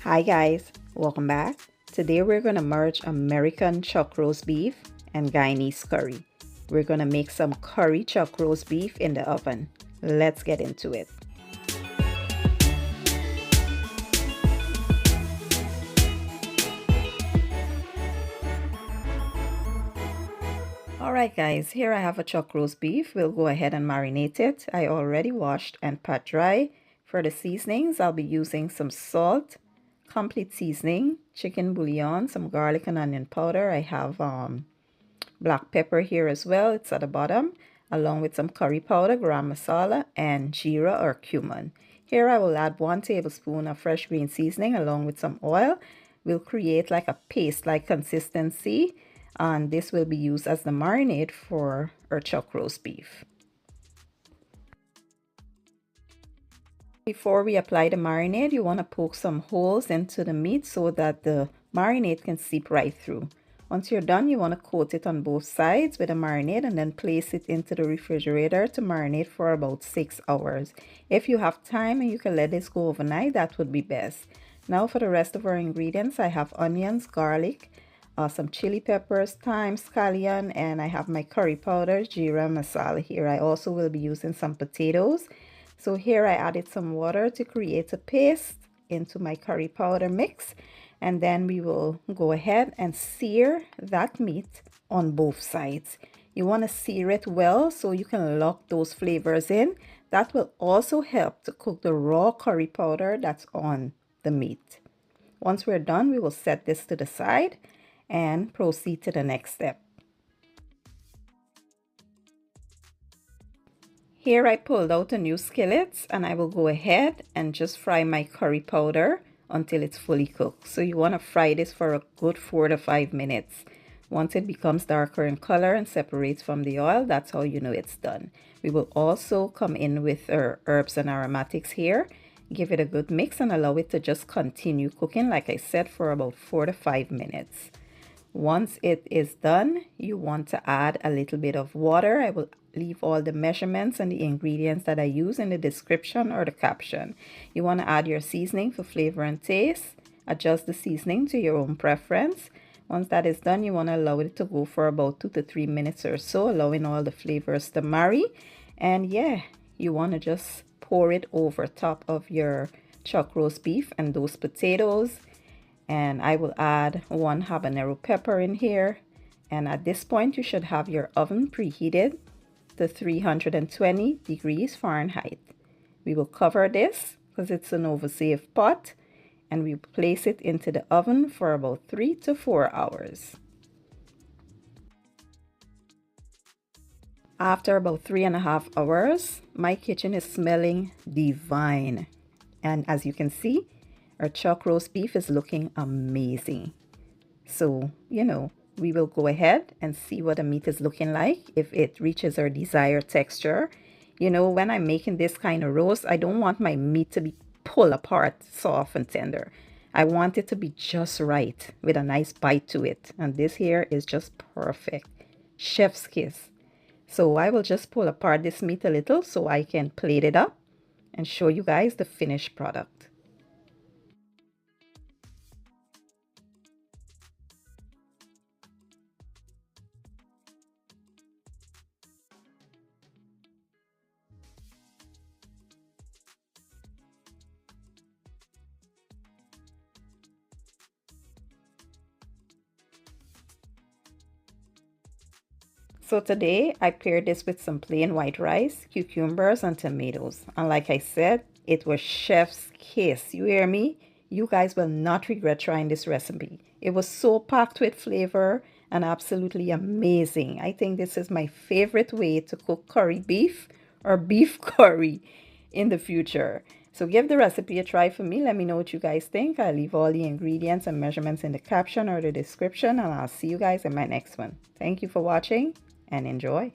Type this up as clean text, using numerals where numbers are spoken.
Hi guys, welcome back. Today we're going to merge American chuck roast beef and Guyanese curry. We're going to make some curry chuck roast beef in the oven. Let's get into it. Alright guys, here I have a chuck roast beef. We'll go ahead and marinate it. I already washed and pat dry. For the seasonings, I'll be using some salt, complete seasoning, chicken bouillon, some garlic and onion powder. I have black pepper here as well. It's at the bottom, along with some curry powder, garam masala, and geera or cumin. Here I will add 1 tablespoon of fresh green seasoning along with some oil. We'll create like a paste-like consistency, and this will be used as the marinade for our chuck roast beef. Before we apply the marinade, you want to poke some holes into the meat so that the marinade can seep right through. Once you're done, you want to coat it on both sides with a marinade and then place it into the refrigerator to marinate for about 6 hours. If you have time and you can let this go overnight, that would be best. Now for the rest of our ingredients, I have onions, garlic, some chili peppers, thyme, scallion, and I have my curry powder, geera, masala here. I also will be using some potatoes. So here I added some water to create a paste into my curry powder mix. And then we will go ahead and sear that meat on both sides. You want to sear it well so you can lock those flavors in. That will also help to cook the raw curry powder that's on the meat. Once we're done, we will set this to the side and proceed to the next step. Here I pulled out a new skillet and I will go ahead and just fry my curry powder until it's fully cooked. So you want to fry this for a good 4 to 5 minutes. Once it becomes darker in color and separates from the oil, that's how you know it's done. We will also come in with our herbs and aromatics here. Give it a good mix and allow it to just continue cooking, like I said, for about 4 to 5 minutes. Once it is done, you want to add a little bit of water. I will leave all the measurements and the ingredients that I use in the description or the caption. You want to add your seasoning for flavor and taste. Adjust the seasoning to your own preference. Once that is done, you want to allow it to go for about 2 to 3 minutes or so, allowing all the flavors to marry. And yeah, you want to just pour it over top of your chuck roast beef and those potatoes. And I will add 1 habanero pepper in here. And at this point, you should have your oven preheated to 320 degrees Fahrenheit. We will cover this because it's an oversafe pot, and we place it into the oven for about 3 to 4 hours. After about 3.5 hours, my kitchen is smelling divine. And as you can see, our chuck roast beef is looking amazing. So, we will go ahead and see what the meat is looking like, if it reaches our desired texture. When I'm making this kind of roast, I don't want my meat to be pulled apart, soft and tender. I want it to be just right with a nice bite to it. And this here is just perfect. Chef's kiss. So I will just pull apart this meat a little so I can plate it up and show you guys the finished product. So today I paired this with some plain white rice, cucumbers, and tomatoes. And like I said, it was chef's kiss. You hear me? You guys will not regret trying this recipe. It was so packed with flavor and absolutely amazing. I think this is my favorite way to cook curry beef or beef curry in the future. So give the recipe a try for me. Let me know what you guys think. I'll leave all the ingredients and measurements in the caption or the description, and I'll see you guys in my next one. Thank you for watching and enjoy.